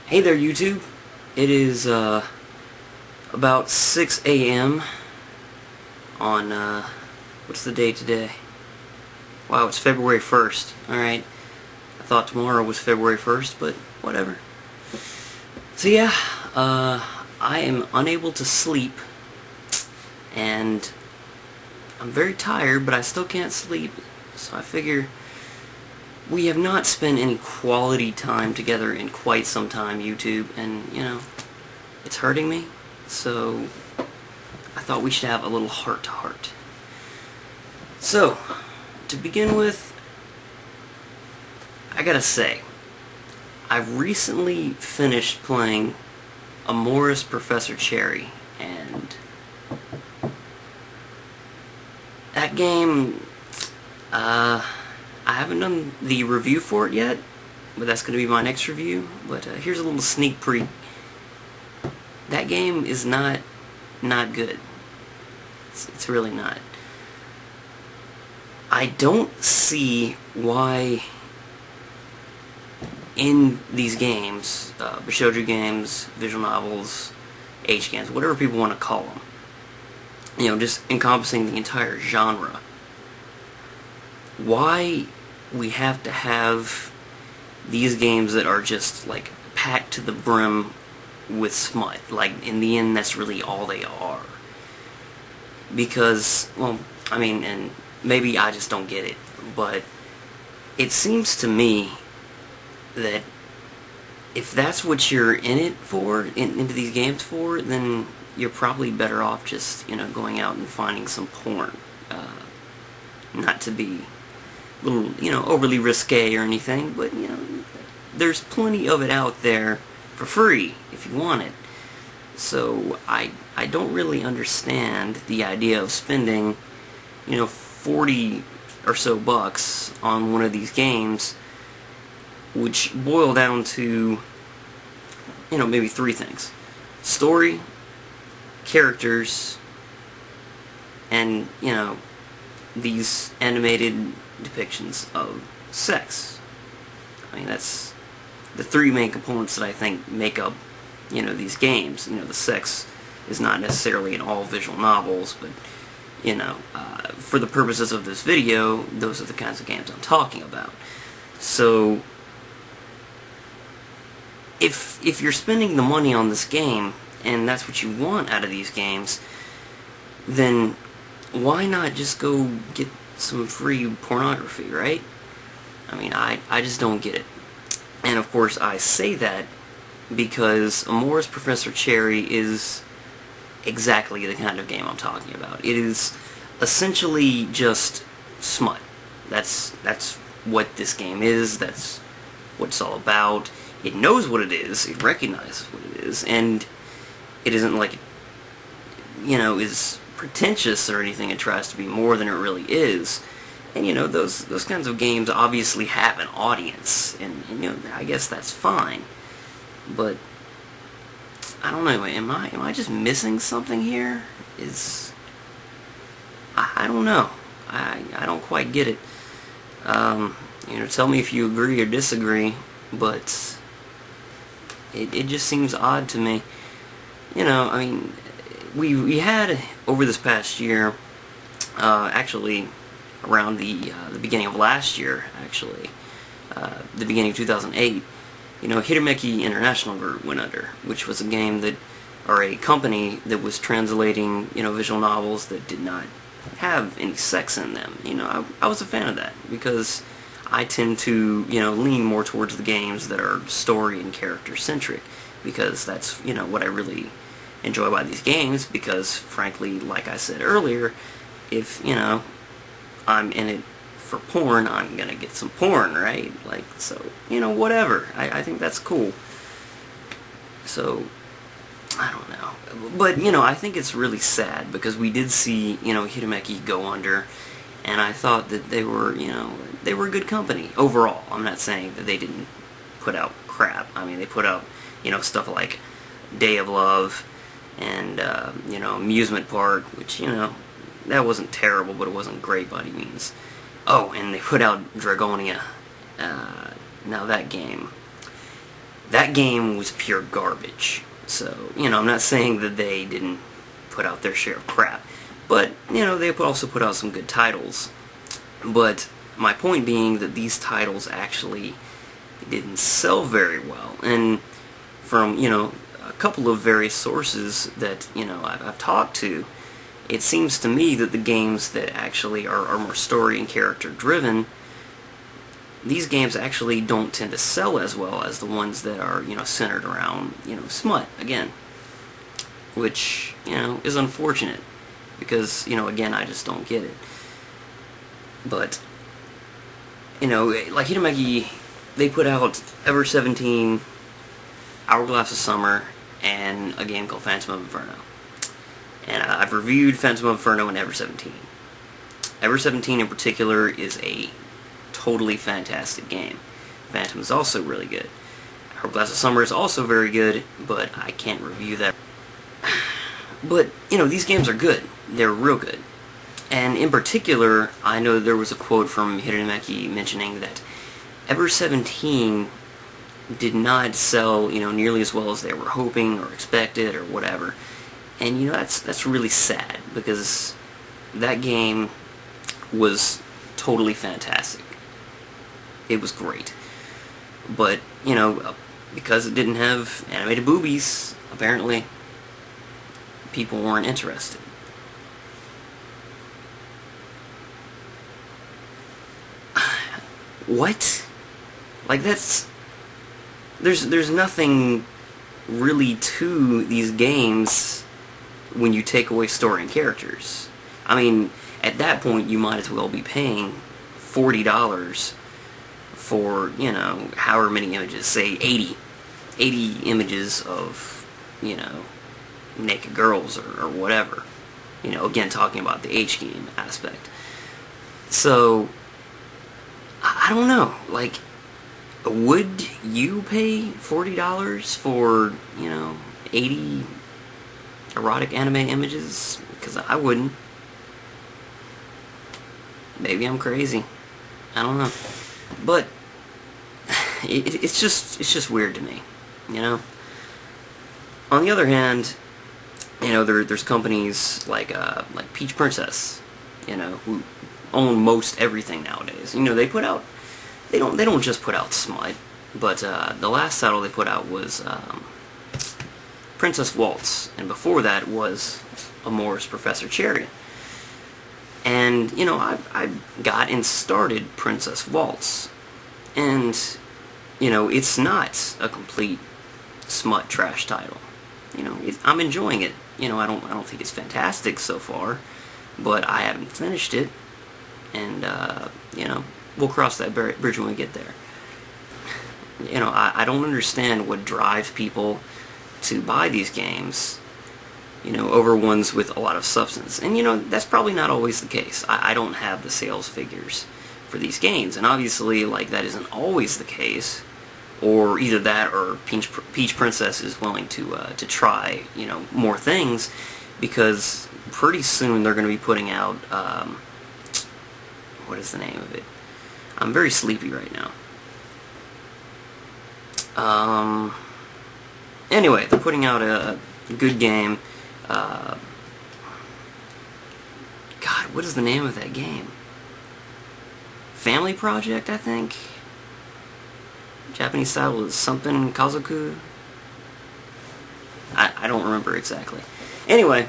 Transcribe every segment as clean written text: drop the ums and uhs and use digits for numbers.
Hey there, YouTube. It is about 6 a.m. on what's the day today? Wow, it's February 1st. Alright. I thought tomorrow was February 1st, but whatever. So yeah, I am unable to sleep, and I'm very tired, but I still can't sleep, so I figure we have not spent any quality time together in quite some time, YouTube, and, you know, it's hurting me, so I thought we should have a little heart-to-heart. So, to begin with, I gotta say, I've recently finished playing Amoris Professor Cherry, and that game, I haven't done the review for it yet, but that's going to be my next review. But here's a little sneak peek. That game is not good. It's really not. I don't see why in these games, Bishoujo games, visual novels, H games, whatever people want to call them, you know, just encompassing the entire genre, why we have to have these games that are just, like, packed to the brim with smut. Like, in the end, that's really all they are. Because, well, I mean, and maybe I just don't get it, but it seems to me that if that's what you're in it for, into these games for, then you're probably better off just, you know, going out and finding some porn. Not to be little, you know, overly risque or anything, but, you know, there's plenty of it out there for free if you want it. So I don't really understand the idea of spending, you know, 40 or so bucks on one of these games, which boil down to, you know, maybe three things: story, characters, and, you know, these animated depictions of sex. I mean, that's the three main components that I think make up, you know, these games. You know, the sex is not necessarily in all visual novels, but, you know, for the purposes of this video, those are the kinds of games I'm talking about. So, if you're spending the money on this game, and that's what you want out of these games, then why not just go get some free pornography, right? I mean, I just don't get it. And of course, I say that because Amoris Professor Cherry is exactly the kind of game I'm talking about. It is essentially just smut. That's what this game is. That's what it's all about. It knows what it is. It recognizes what it is, and it isn't like, you know, is pretentious or anything. It tries to be more than it really is. And, you know, those kinds of games obviously have an audience, and, you know, I guess that's fine. But I don't know, am I just missing something here? I don't know. I don't quite get it. You know, tell me if you agree or disagree, but it just seems odd to me. You know, I mean, we had over this past year, actually around the beginning of last year, actually, the beginning of 2008, you know, Hirameki International Group went under, which was a game that, or a company that was translating, you know, visual novels that did not have any sex in them. You know, I was a fan of that, because I tend to, you know, lean more towards the games that are story and character centric, because that's, you know, what I really enjoy about these games. Because frankly, like I said earlier, if, you know, I'm in it for porn, I'm gonna get some porn, right? Like, so, you know, whatever. I think that's cool. So, I don't know. But, you know, I think it's really sad, because we did see, you know, Hirameki go under, and I thought that they were, you know, they were a good company overall. I'm not saying that they didn't put out crap. I mean, they put out, you know, stuff like Day of Love and, you know, Amusement Park, which, you know, that wasn't terrible, but it wasn't great by any means. Oh, and they put out Dragonia. Now that game, that game was pure garbage. So, I'm not saying that they didn't put out their share of crap, but, they also put out some good titles. But my point being that these titles actually didn't sell very well. And from, a couple of various sources that, I've talked to, it seems to me that the games that actually are more story and character driven, these games actually don't tend to sell as well as the ones that are, centered around, smut, again. Which, is unfortunate. Because, again, I just don't get it. But, like Hidemeki, they put out Ever 17, Hourglass of Summer, and a game called Phantom of Inferno. And I've reviewed Phantom of Inferno and Ever 17. Ever 17 in particular is a totally fantastic game. Phantom is also really good. Hourglass of Summer is also very good, but I can't review that. But, these games are good. They're real good. And in particular, I know there was a quote from Hidemeki mentioning that Ever 17 did not sell, nearly as well as they were hoping or expected or whatever. And, that's really sad, because that game was totally fantastic. It was great. But, because it didn't have animated boobies, apparently, people weren't interested. What? Like, there's nothing really to these games when you take away story and characters. I mean, at that point, you might as well be paying $40 for, however many images, say 80 images of, naked girls or whatever. Again, talking about the H-game aspect. So, I don't know, like, would you pay $40 for, 80 erotic anime images? Because I wouldn't. Maybe I'm crazy. I don't know. But it's just weird to me, On the other hand, there's companies like Peach Princess, who own most everything nowadays. They put out, they don't just put out smut, but the last title they put out was Princess Waltz, and before that was Amour's Professor Cherry. And I got and started Princess Waltz, and it's not a complete smut trash title. I'm enjoying it. I don't think it's fantastic so far, but I haven't finished it. And, we'll cross that bridge when we get there. I don't understand what drives people to buy these games, over ones with a lot of substance. And, that's probably not always the case. I don't have the sales figures for these games. And obviously, that isn't always the case. Or either that or Peach Princess is willing to try, more things. Because pretty soon they're going to be putting out, what is the name of it? I'm very sleepy right now. Anyway, they're putting out a good game. God, what is the name of that game? Family Project, I think? Japanese title is something Kazoku? I don't remember exactly. Anyway,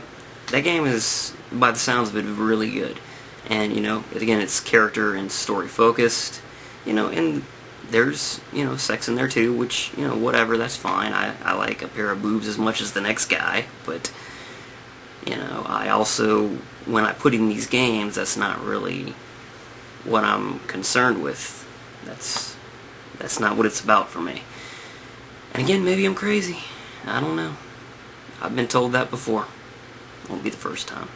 that game is, by the sounds of it, really good. And, again, it's character and story focused, and there's, sex in there too, which, whatever, that's fine. I like a pair of boobs as much as the next guy, but, I also, when I put in these games, that's not really what I'm concerned with. That's not what it's about for me. And again, maybe I'm crazy. I don't know. I've been told that before. Won't be the first time.